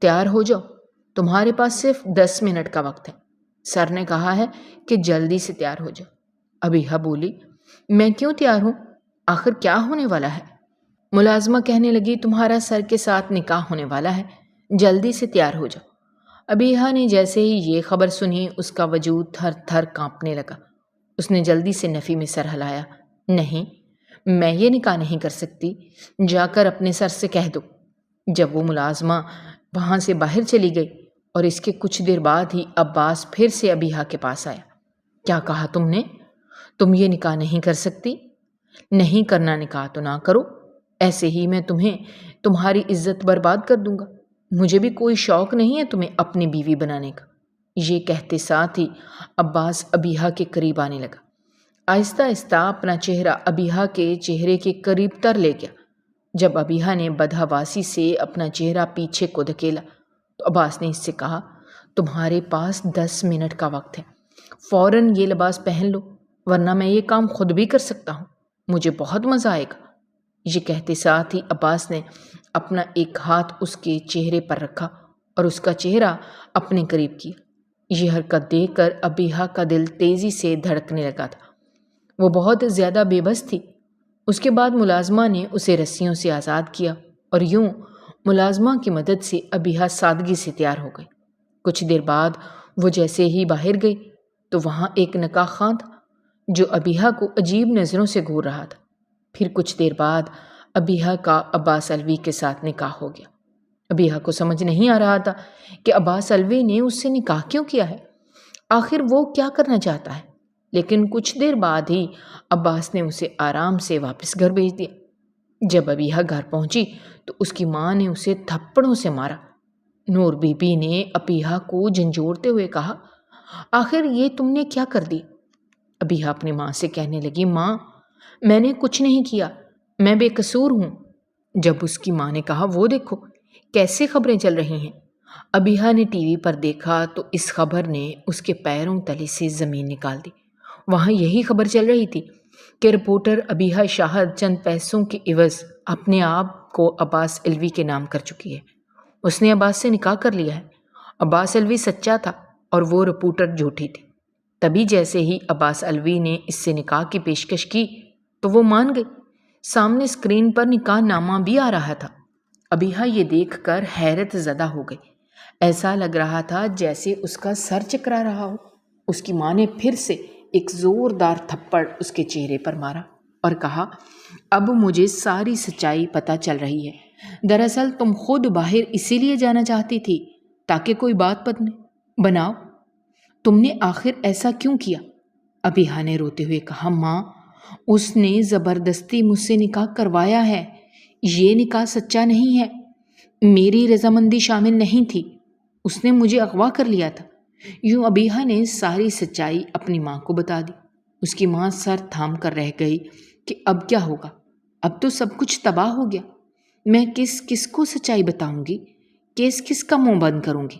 تیار ہو جاؤ، تمہارے پاس صرف 10 منٹ کا وقت ہے، سر نے کہا ہے کہ جلدی سے تیار ہو جاؤ۔ ابیہا بولی، میں کیوں تیار ہوں؟ آخر کیا ہونے والا ہے؟ ملازمہ کہنے لگی، تمہارا سر کے ساتھ نکاح ہونے والا ہے، جلدی سے تیار ہو جاؤ۔ ابیہا نے جیسے ہی یہ خبر سنی اس کا وجود تھر تھر کانپنے لگا۔ اس نے جلدی سے نفی میں سر ہلایا، نہیں، میں یہ نکاح نہیں کر سکتی، جا کر اپنے سر سے کہہ دو۔ جب وہ ملازمہ وہاں سے باہر چلی گئی اور اس کے کچھ دیر بعد ہی عباس پھر سے ابیہا کے پاس آیا۔ کیا کہا تم نے؟ تم یہ نکاح نہیں کر سکتی؟ نہیں کرنا نکاح تو نہ کرو، ایسے ہی میں تمہاری عزت برباد کر دوں گا، مجھے بھی کوئی شوق نہیں ہے تمہیں اپنی بیوی بنانے کا۔ یہ کہتے ساتھ ہی عباس ابیہا کے قریب آنے لگا، آہستہ آہستہ اپنا چہرہ ابیہا کے چہرے کے قریب تر لے گیا۔ جب ابیہا نے بدحواسی سے اپنا چہرہ پیچھے کو دھکیلا تو عباس نے اس سے کہا، تمہارے پاس 10 منٹ کا وقت ہے، فوراً یہ لباس پہن لو ورنہ میں یہ کام خود بھی کر سکتا ہوں، مجھے بہت مزہ آئے گا۔ یہ کہتے ساتھ ہی عباس نے اپنا ایک ہاتھ اس کے چہرے پر رکھا اور اس کا چہرہ اپنے قریب کیا۔ یہ حرکت دیکھ کر ابیہا کا دل تیزی سے دھڑکنے لگا تھا۔ وہ بہت زیادہ بے بس تھی۔ اس کے بعد ملازمہ نے اسے رسیوں سے آزاد کیا اور یوں ملازمہ کی مدد سے ابیہا سادگی سے تیار ہو گئی۔ کچھ دیر بعد وہ جیسے ہی باہر گئی تو وہاں ایک نکاح خواں تھا جو ابیہا کو عجیب نظروں سے گھور رہا تھا۔ پھر کچھ دیر بعد ابیہا کا عباس علوی کے ساتھ نکاح ہو گیا۔ ابیہا کو سمجھ نہیں آ رہا تھا کہ عباس علوی نے اس سے نکاح کیوں کیا ہے، آخر وہ کیا کرنا چاہتا ہے، لیکن کچھ دیر بعد ہی عباس نے اسے آرام سے واپس گھر بھیج دیا۔ جب ابیہا گھر پہنچی تو اس کی ماں نے اسے تھپڑوں سے مارا۔ نور بی بی نے ابیہا کو جھنجھوڑتے ہوئے کہا، آخر یہ تم نے کیا کر دی؟ ابیہا اپنی ماں سے کہنے لگی، ماں میں نے کچھ نہیں کیا، میں بے قصور ہوں۔ جب اس کی ماں نے کہا، وہ دیکھو کیسے خبریں چل رہی ہیں۔ ابیہا نے ٹی وی پر دیکھا تو اس خبر نے اس کے پیروں تلے سے زمین نکال دی۔ وہاں یہی خبر چل رہی تھی کہ رپورٹر ابیہا شاہد چند پیسوں کے عوض اپنے آپ کو عباس علوی کے نام کر چکی ہے۔ اس نے عباس سے نکاح کر لیا ہے۔ عباس علوی سچا تھا اور وہ رپورٹر جھوٹی تھی۔ تبھی جیسے ہی عباس علوی نے اس سے نکاح کی پیشکش کی تو وہ مان گئی۔ سامنے اسکرین پر نکاح نامہ بھی آ رہا تھا۔ ابیہا یہ دیکھ کر حیرت زدہ ہو گئی۔ ایسا لگ رہا تھا جیسے اس کا سر چکرا رہا ہو۔ اس کی ماں نے پھر سے ایک زوردار تھپڑ اس کے چہرے پر مارا اور کہا، اب مجھے ساری سچائی پتہ چل رہی ہے۔ دراصل تم خود باہر اسی لیے جانا چاہتی تھی تاکہ کوئی بات بناؤ۔ تم نے آخر ایسا کیوں کیا؟ ابیہا نے روتے ہوئے کہا، ماں اس نے زبردستی مجھ سے نکاح کروایا ہے، یہ نکاح سچا نہیں ہے، میری رضامندی شامل نہیں تھی، اس نے مجھے اغوا کر لیا تھا۔ یوں ابیہا نے ساری سچائی اپنی ماں کو بتا دی۔ اس کی ماں سر تھام کر رہ گئی کہ اب کیا ہوگا، اب تو سب کچھ تباہ ہو گیا، میں کس کس کو سچائی بتاؤں گی، کس کا منہ بند کروں گی،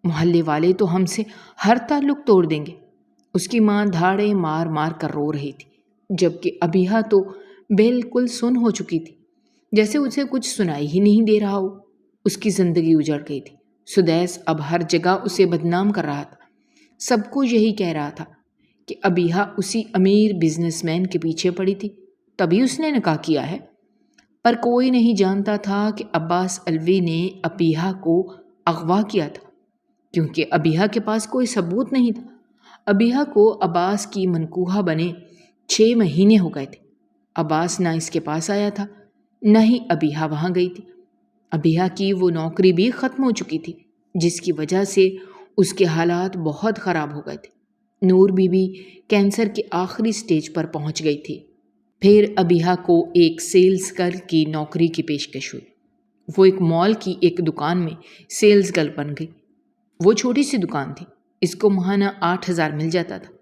محلے والے تو ہم سے ہر تعلق توڑ دیں گے۔ اس کی ماں دھاڑے مار مار کر رو رہی تھی، جبکہ ابیہا تو بالکل سن ہو چکی تھی، جیسے اسے کچھ سنائی ہی نہیں دے رہا ہو۔ اس کی زندگی اجڑ گئی تھی۔ سدیس اب ہر جگہ اسے بدنام کر رہا تھا، سب کو یہی کہہ رہا تھا کہ ابیہا اسی امیر بزنس مین کے پیچھے پڑی تھی، تبھی اس نے نکاح کیا ہے۔ پر کوئی نہیں جانتا تھا کہ عباس علوی نے ابیہا کو اغوا کیا تھا، کیونکہ ابیہا کے پاس کوئی ثبوت نہیں تھا۔ ابیہا کو عباس کی منکوحہ بنے 6 مہینے ہو گئے تھے۔ عباس نہ اس کے پاس آیا تھا نہ ہی ابیہا وہاں گئی تھی۔ ابیہا کی وہ نوکری بھی ختم ہو چکی تھی جس کی وجہ سے اس کے حالات بہت خراب ہو گئے تھے۔ نور بی بی کینسر کے آخری سٹیج پر پہنچ گئی تھی۔ پھر ابیہا کو ایک سیلز گرل کی نوکری کی پیشکش ہوئی۔ وہ ایک مال کی ایک دکان میں سیلز گرل بن گئی۔ وہ چھوٹی سی دکان تھی، اس کو ماہانہ 8,000 مل جاتا تھا۔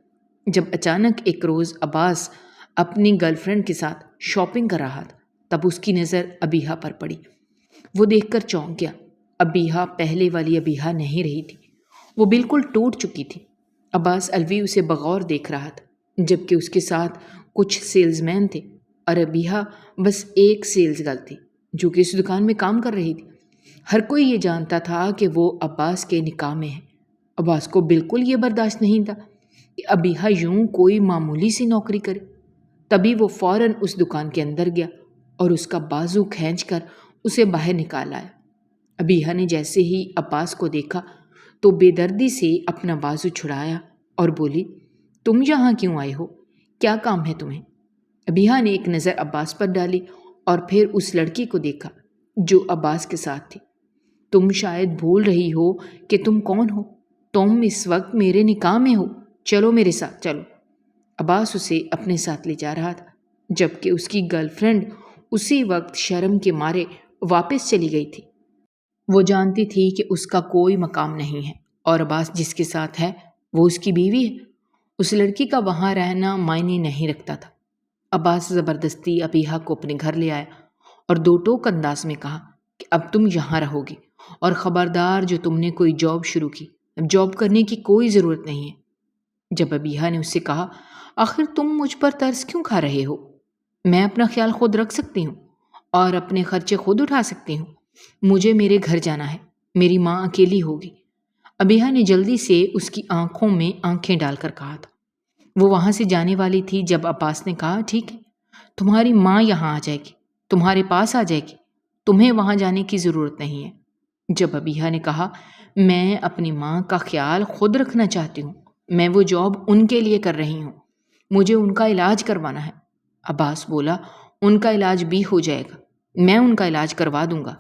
جب اچانک ایک روز عباس اپنی گرل فرینڈ کے ساتھ شاپنگ کر رہا تھا تب اس کی نظر ابیہا پر پڑی۔ وہ دیکھ کر چونک گیا۔ ابیہا پہلے والی ابیہا نہیں رہی تھی، وہ بالکل ٹوٹ چکی تھی۔ عباس علوی اسے بغور دیکھ رہا تھا، جبکہ اس کے ساتھ کچھ سیلز مین تھے اور ابیہا بس ایک سیلز گرل تھی جو کہ اس دکان میں کام کر رہی تھی۔ ہر کوئی یہ جانتا تھا کہ وہ عباس کے نکاح میں ہے۔ عباس کو بالکل یہ برداشت نہیں تھا کہ ابیہا یوں کوئی معمولی سی نوکری کرے۔ تبھی وہ فوراً اس دکان کے اندر گیا اور اس کا بازو کھینچ کر اسے باہر نکال آیا۔ ابیہا نے جیسے ہی عباس کو دیکھا تو بے دردی سے اپنا بازو چھڑایا اور بولی، تم یہاں کیوں آئے ہو؟ کیا کام ہے تمہیں؟ ابیہا نے ایک نظر عباس پر ڈالی اور پھر اس لڑکی کو دیکھا جو عباس کے ساتھ تھی۔ تم شاید بھول رہی ہو کہ تم کون ہو، تم اس وقت میرے نکاح میں ہو، چلو میرے ساتھ چلو۔ عباس اسے اپنے ساتھ لے جا رہا تھا، جبکہ اس کی گرل فرینڈ اسی وقت شرم کے مارے واپس چلی گئی تھی۔ وہ جانتی تھی کہ اس کا کوئی مقام نہیں ہے اور عباس جس کے ساتھ ہے وہ اس کی بیوی ہے۔ اس لڑکی کا وہاں رہنا معنی نہیں رکھتا تھا۔ عباس زبردستی ابیہا کو اپنے گھر لے آیا اور دو ٹوک انداز میں کہا کہ اب تم یہاں رہو گی اور خبردار جو تم نے کوئی جاب شروع کی، اب جاب کرنے کی کوئی ضرورت نہیں ہے۔ جب ابیہا نے اس سے کہا، آخر تم مجھ پر ترس کیوں کھا رہے ہو؟ میں اپنا خیال خود رکھ سکتی ہوں اور اپنے خرچے خود اٹھا سکتی ہوں۔ مجھے میرے گھر جانا ہے، میری ماں اکیلی ہوگی۔ ابیہا نے جلدی سے اس کی آنکھوں میں آنکھیں ڈال کر کہا تھا۔ وہ وہاں سے جانے والی تھی جب عباس نے کہا، ٹھیک ہے، تمہاری ماں یہاں آ جائے گی، تمہارے پاس آ جائے گی، تمہیں وہاں جانے کی ضرورت نہیں ہے۔ جب ابیہا نے کہا، میں اپنی ماں کا خیال خود رکھنا چاہتی ہوں، میں وہ جاب ان کے لیے کر رہی ہوں، مجھے ان کا علاج کروانا ہے۔ عباس بولا، ان کا علاج بھی ہو جائے گا، میں ان کا علاج کروا دوں گا،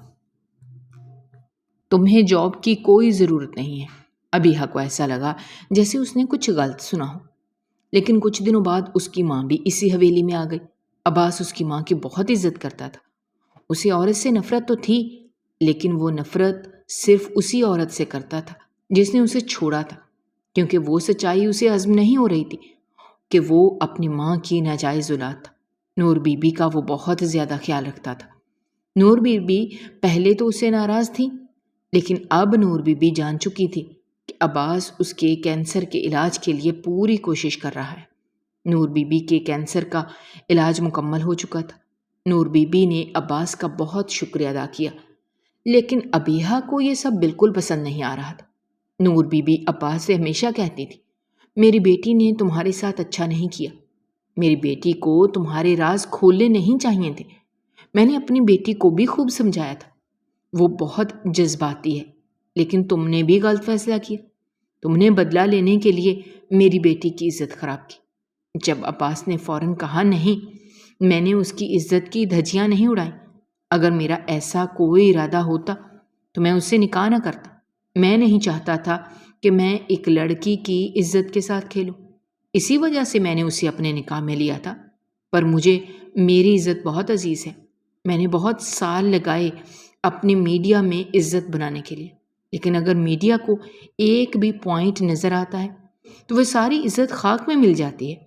تمہیں جاب کی کوئی ضرورت نہیں ہے۔ ابیہا کو ایسا لگا جیسے اس نے کچھ غلط سنا ہو، لیکن کچھ دنوں بعد اس کی ماں بھی اسی حویلی میں آ گئی۔ عباس اس کی ماں کی بہت عزت کرتا تھا۔ اسے عورت سے نفرت تو تھی، لیکن وہ نفرت صرف اسی عورت سے کرتا تھا جس نے اسے چھوڑا تھا، کیونکہ وہ سچائی اسے ہضم نہیں ہو رہی تھی کہ وہ اپنی ماں کی ناجائز اولاد تھا۔ نور بی بی کا وہ بہت زیادہ خیال رکھتا تھا۔ نور بی بی پہلے تو اس سے ناراض تھی، لیکن اب نور بی بی جان چکی تھی کہ عباس اس کے کینسر کے علاج کے لیے پوری کوشش کر رہا ہے۔ نور بی بی کے کینسر کا علاج مکمل ہو چکا تھا۔ نور بی بی نے عباس کا بہت شکریہ ادا کیا، لیکن ابیہا کو یہ سب بالکل پسند نہیں آ رہا تھا۔ نور بی بی عباس سے ہمیشہ کہتی تھی، میری بیٹی نے تمہارے ساتھ اچھا نہیں کیا، میری بیٹی کو تمہارے راز کھولنے نہیں چاہیے تھے، میں نے اپنی بیٹی کو بھی خوب سمجھایا تھا، وہ بہت جذباتی ہے، لیکن تم نے بھی غلط فیصلہ کیا، تم نے بدلہ لینے کے لیے میری بیٹی کی عزت خراب کی۔ جب عباس نے فوراً کہا، نہیں، میں نے اس کی عزت کی دھجیاں نہیں اڑائیں، اگر میرا ایسا کوئی ارادہ ہوتا تو میں اس سے نکاح نہ کرتا، میں نہیں چاہتا تھا کہ میں ایک لڑکی کی عزت کے ساتھ کھیلوں، اسی وجہ سے میں نے اسے اپنے نکاح میں لیا تھا، پر مجھے میری عزت بہت عزیز ہے، میں نے بہت سال لگائے اپنی میڈیا میں عزت بنانے کے لیے، لیکن اگر میڈیا کو ایک بھی پوائنٹ نظر آتا ہے تو وہ ساری عزت خاک میں مل جاتی ہے۔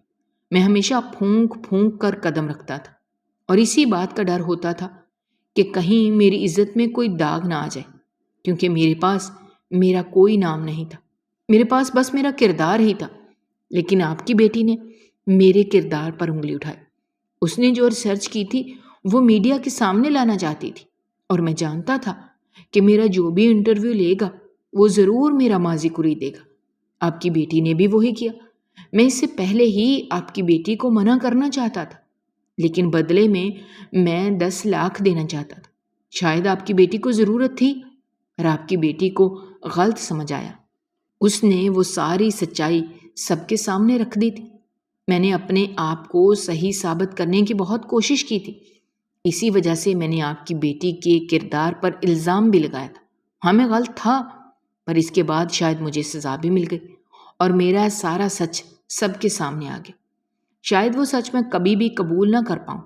میں ہمیشہ پھونک پھونک کر قدم رکھتا تھا، اور اسی بات کا ڈر ہوتا تھا کہ کہیں میری عزت میں کوئی داغ نہ آ جائے، کیونکہ میرے پاس میرا کوئی نام نہیں تھا، میرے پاس بس میرا کردار ہی تھا۔ لیکن آپ کی بیٹی نے میرے کردار پر انگلی اٹھائی، اس نے جو ریسرچ کی تھی وہ میڈیا کے سامنے لانا چاہتی تھی، اور میں جانتا تھا کہ میرا جو بھی انٹرویو لے گا وہ ضرور میرا ماضی کوری دے گا۔ آپ کی بیٹی نے بھی وہی کیا۔ میں اس سے پہلے ہی آپ کی بیٹی کو منع کرنا چاہتا تھا، لیکن بدلے میں 10 لاکھ دینا چاہتا تھا، شاید آپ کی بیٹی کو ضرورت تھی، اور آپ کی بیٹی کو غلط سمجھ آیا، اس نے وہ ساری سچائی سب کے سامنے رکھ دی تھی۔ میں نے اپنے آپ کو صحیح ثابت کرنے کی بہت کوشش کی تھی، اسی وجہ سے میں نے آپ کی بیٹی کے کردار پر الزام بھی لگایا تھا۔ ہاں، میں غلط تھا، پر اس کے بعد شاید مجھے سزا بھی مل گئی، اور میرا سارا سچ سب کے سامنے آ گیا۔ شاید وہ سچ میں کبھی بھی قبول نہ کر پاؤں،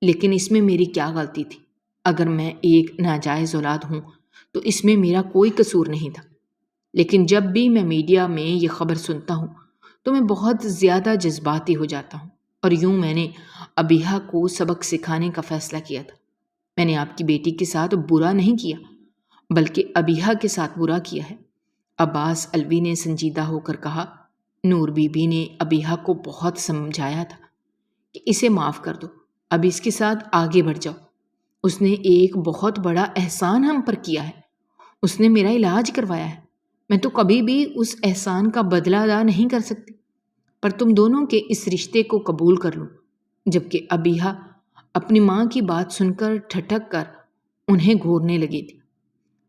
لیکن اس میں میری کیا غلطی تھی؟ اگر میں ایک ناجائز اولاد ہوں تو اس میں میرا کوئی قصور نہیں تھا۔ لیکن جب بھی میں میڈیا میں یہ خبر سنتا ہوں تو میں بہت زیادہ جذباتی ہو جاتا ہوں، اور یوں میں نے ابیہا کو سبق سکھانے کا فیصلہ کیا تھا۔ میں نے آپ کی بیٹی کے ساتھ برا نہیں کیا، بلکہ ابیہا کے ساتھ برا کیا ہے۔ عباس علوی نے سنجیدہ ہو کر کہا۔ نور بی بی نے ابیہا کو بہت سمجھایا تھا کہ اسے معاف کر دو، اب اس کے ساتھ آگے بڑھ جاؤ، اس نے ایک بہت بڑا احسان ہم پر کیا ہے، اس نے میرا علاج کروایا ہے، میں تو کبھی بھی اس احسان کا بدلہ ادا نہیں کر سکتی، پر تم دونوں کے اس رشتے کو قبول کر لو۔ جبکہ ابیہا اپنی ماں کی بات سن کر ٹھٹک کر انہیں گھورنے لگی تھی،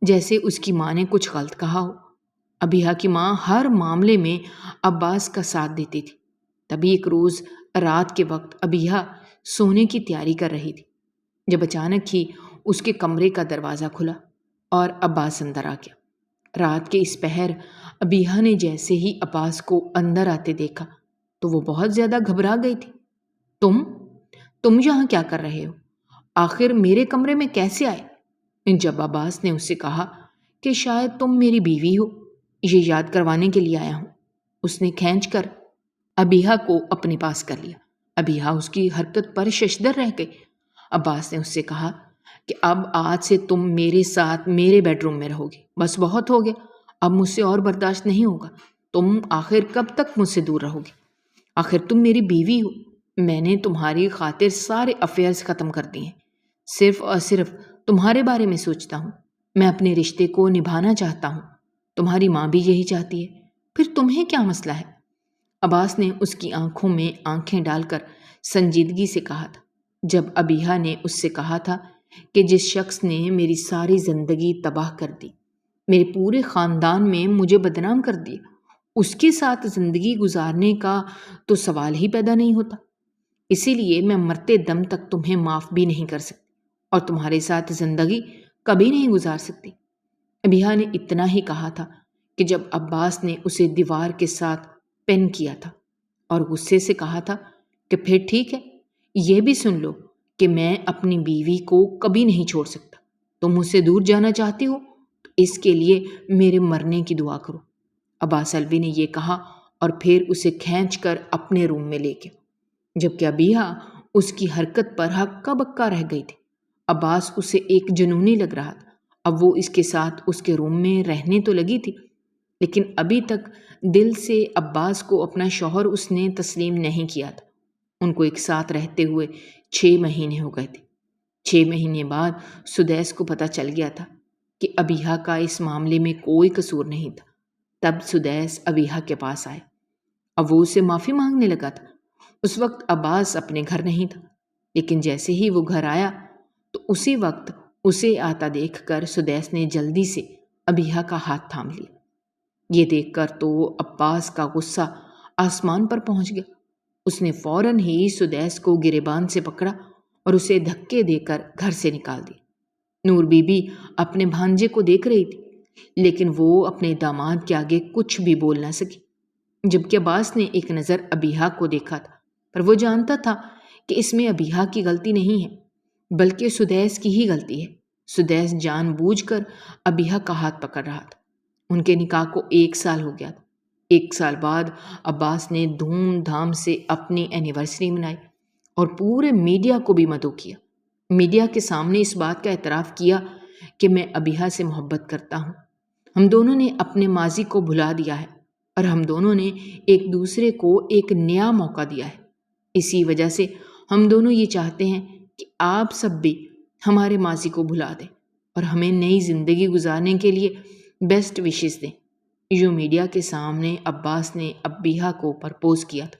جیسے اس کی ماں نے کچھ غلط کہا ہو۔ ابیہا کی ماں ہر معاملے میں عباس کا ساتھ دیتی تھی۔ تبھی ایک روز رات کے وقت ابیہا سونے کی تیاری کر رہی تھی، جب اچانک ہی اس کے کمرے کا دروازہ کھلا اور عباس اندر آ گیا۔ رات کے اس پہر ابیہا نے جیسے ہی عباس کو اندر آتے دیکھا تو وہ بہت زیادہ گھبرا گئی تھی۔ تم یہاں کیا کر رہے ہو؟ آخر میرے کمرے میں کیسے آئے؟ جب عباس نے اس سے کہا کہ شاید تم میری بیوی ہو، یہ یاد کروانے کے لیے آیا ہوں، اس نے کھینچ کر ابیہا کو اپنے پاس کر لیا۔ ابیہا اس کی حرکت پر ششدر رہ گئی۔ عباس نے اس سے کہا کہ اب آج سے تم میرے ساتھ میرے بیڈ روم میں رہو گے، بس بہت ہو گیا، اب مجھ سے اور برداشت نہیں ہوگا۔ تم آخر کب تک مجھ سے دور رہو گی؟ آخر تم میری بیوی ہو۔ میں نے تمہاری خاطر سارے افیئرز ختم کر دیے ہیں، صرف اور صرف تمہارے بارے میں سوچتا ہوں۔ میں اپنے رشتے کو نبھانا چاہتا ہوں، تمہاری ماں بھی یہی چاہتی ہے، پھر تمہیں کیا مسئلہ ہے؟ عباس نے اس کی آنکھوں میں آنکھیں ڈال کر سنجیدگی سے کہا تھا۔ جب ابیہا نے اس سے کہا تھا کہ جس شخص نے میری ساری زندگی تباہ کر دی، میرے پورے خاندان میں مجھے بدنام کر دیا، اس کے ساتھ زندگی گزارنے کا تو سوال ہی پیدا نہیں ہوتا، اسی لیے میں مرتے دم تک تمہیں معاف بھی نہیں کر سکتی اور تمہارے ساتھ زندگی کبھی نہیں گزار سکتی۔ ابیہا نے اتنا ہی کہا تھا کہ جب عباس نے اسے دیوار کے ساتھ پن کیا تھا اور غصے سے کہا تھا کہ پھر ٹھیک ہے، یہ بھی سن لو کہ میں اپنی بیوی کو کبھی نہیں چھوڑ سکتا، تم مجھ سے دور جانا چاہتی ہو تو اس کے لیے میرے مرنے کی دعا کرو۔ عباس علوی نے یہ کہا اور پھر اسے کھینچ کر اپنے روم میں لے گیا، جبکہ ابیہا اس کی حرکت پر ہکا بکا رہ گئی تھی۔ عباس اسے ایک جنونی لگ رہا تھا۔ اب وہ اس کے ساتھ اس کے روم میں رہنے تو لگی تھی، لیکن ابھی تک دل سے عباس کو اپنا شوہر اس نے تسلیم نہیں کیا تھا۔ ان کو ایک ساتھ رہتے ہوئے 6 مہینے ہو گئے تھے۔ 6 مہینے بعد سدیس کو پتہ چل گیا تھا کہ ابیہا کا اس معاملے میں کوئی قصور نہیں تھا۔ تب سدیس ابیہا کے پاس آیا۔ اب وہ اسے معافی مانگنے لگا تھا۔ اس وقت عباس اپنے گھر نہیں تھا، لیکن جیسے ہی وہ گھر آیا تو اسی وقت اسے آتا دیکھ کر سدیس نے جلدی سے ابیہا کا ہاتھ تھام لیا۔ یہ دیکھ کر تو عباس کا غصہ آسمان پر پہنچ گیا۔ اس نے فوراً ہی سدیس کو گریبان سے پکڑا اور اسے دھکے دے کر گھر سے نکال دیا۔ نور بی بی اپنے بھانجے کو دیکھ رہی تھی، لیکن وہ اپنے داماد کے آگے کچھ بھی بول نہ سکی۔ جبکہ عباس نے ایک نظر ابیہا کو دیکھا تھا، پر وہ جانتا تھا کہ اس میں ابیہا کی غلطی نہیں ہے بلکہ سدیس کی ہی غلطی ہے۔ سدیس جان بوجھ کر ابیہا کا ہاتھ پکڑ رہا تھا۔ ان کے نکاح کو 1 سال ہو گیا تھا۔ 1 سال بعد عباس نے دھوم دھام سے اپنی اینیورسری منائی اور پورے میڈیا کو بھی مدعو کیا۔ میڈیا کے سامنے اس بات کا اعتراف کیا کہ میں ابیہا سے محبت کرتا ہوں۔ ہم دونوں نے اپنے ماضی کو بھلا دیا ہے اور ہم دونوں نے ایک دوسرے کو ایک نیا موقع دیا ہے۔ اسی وجہ سے ہم دونوں یہ چاہتے ہیں کہ آپ سب بھی ہمارے ماضی کو بھلا دیں اور ہمیں نئی زندگی گزارنے کے لیے بیسٹ وشز دیں۔ یوں میڈیا کے سامنے عباس نے ابیہا کو پرپوز کیا تھا۔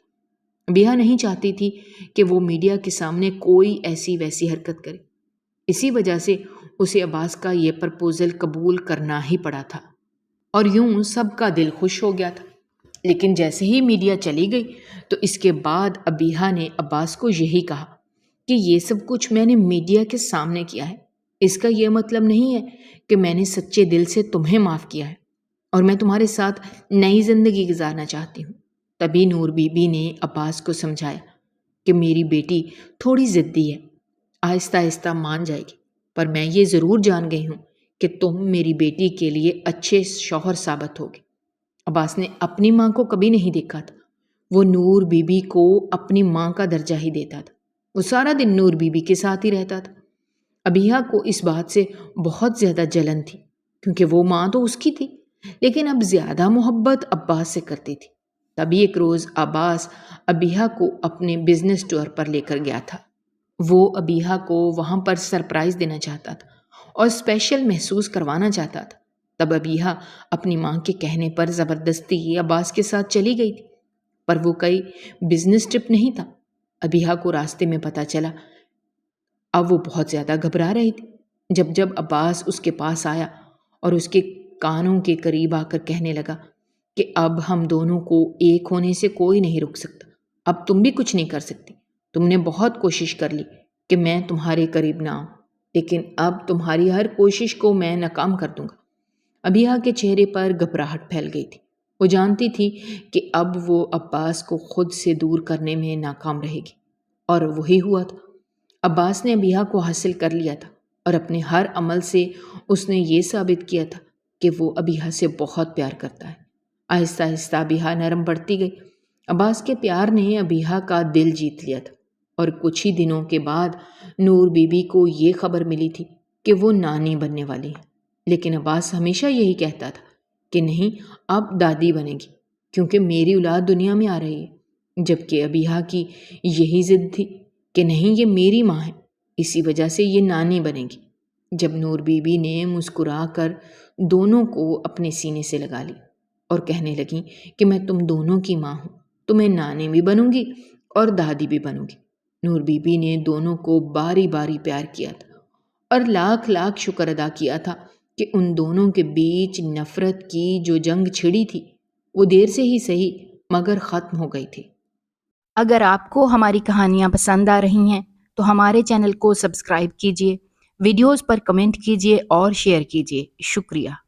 ابیہا نہیں چاہتی تھی کہ وہ میڈیا کے سامنے کوئی ایسی ویسی حرکت کرے، اسی وجہ سے اسے عباس کا یہ پرپوزل قبول کرنا ہی پڑا تھا، اور یوں سب کا دل خوش ہو گیا تھا۔ لیکن جیسے ہی میڈیا چلی گئی تو اس کے بعد ابیہا نے عباس کو یہی کہا کہ یہ سب کچھ میں نے میڈیا کے سامنے کیا ہے، اس کا یہ مطلب نہیں ہے کہ میں نے سچے دل سے تمہیں معاف کیا ہے اور میں تمہارے ساتھ نئی زندگی گزارنا چاہتی ہوں۔ تبھی نور بی بی نے عباس کو سمجھایا کہ میری بیٹی تھوڑی ضدی ہے، آہستہ آہستہ مان جائے گی، پر میں یہ ضرور جان گئی ہوں کہ تم میری بیٹی کے لیے اچھے شوہر ثابت ہوگے۔ عباس نے اپنی ماں کو کبھی نہیں دیکھا تھا۔ وہ نور بی بی کو اپنی ماں کا درجہ ہی دیتا تھا۔ وہ سارا دن نور بی بی کے ساتھ ہی رہتا تھا۔ ابیہا کو اس بات سے بہت زیادہ جلن تھی، کیونکہ وہ ماں تو اس کی تھی، لیکن اب زیادہ محبت عباس سے کرتی تھی۔ تبھی ایک روز عباس ابیہا کو اپنے بزنس ٹور پر لے کر گیا تھا۔ وہ ابیہا کو وہاں پر سرپرائز دینا چاہتا تھا اور اسپیشل محسوس کروانا چاہتا تھا۔ تب ابیہا اپنی ماں کے کہنے پر زبردستی عباس کے ساتھ چلی گئی تھی، پر وہ کوئی بزنس ٹرپ نہیں تھا۔ ابیہا کو راستے میں پتہ چلا۔ اب وہ بہت زیادہ گھبرا رہی تھی۔ جب عباس اس کے پاس آیا اور اس کے کانوں کے قریب آ کر کہنے لگا کہ اب ہم دونوں کو ایک ہونے سے کوئی نہیں روک سکتا، اب تم بھی کچھ نہیں کر سکتی۔ تم نے بہت کوشش کر لی کہ میں تمہارے قریب نہ آؤں، لیکن اب تمہاری ہر کوشش کو میں ناکام کر دوں گا۔ ابیہا کے چہرے پر گھبراہٹ پھیل گئی تھی۔ وہ جانتی تھی کہ اب وہ عباس کو خود سے دور کرنے میں ناکام رہے گی، اور وہی ہوا تھا۔ عباس نے ابیہا کو حاصل کر لیا تھا اور اپنے ہر عمل سے اس نے یہ ثابت کیا تھا کہ وہ ابیہا سے بہت پیار کرتا ہے۔ آہستہ آہستہ ابیہا نرم پڑتی گئی۔ عباس کے پیار نے ابیہا کا دل جیت لیا تھا، اور کچھ ہی دنوں کے بعد نور بی بی کو یہ خبر ملی تھی کہ وہ نانی بننے والی ہے، لیکن عباس ہمیشہ یہی کہتا تھا کہ نہیں، اب دادی بنے گی۔ کیونکہ میری اولاد دنیا میں آ رہی ہے، جبکہ ابیہا کی یہی ضد تھی کہ نہیں، یہ میری ماں ہے، اسی وجہ سے یہ نانی بنے گی۔ جب نور بی بی نے مسکرا کر دونوں کو اپنے سینے سے لگا لی اور کہنے لگیں کہ میں تم دونوں کی ماں ہوں، تمہیں نانی بھی بنوں گی اور دادی بھی بنوں گی، نور بی بی نے دونوں کو باری باری پیار کیا تھا اور لاکھ لاکھ شکر ادا کیا تھا کہ ان دونوں کے بیچ نفرت کی جو جنگ چھڑی تھی وہ دیر سے ہی صحیح مگر ختم ہو گئی تھی۔ اگر آپ کو ہماری کہانیاں پسند آ رہی ہیں تو ہمارے چینل کو سبسکرائب کیجیے، ویڈیوز پر کمنٹ کیجیے اور شیئر کیجیے۔ شکریہ۔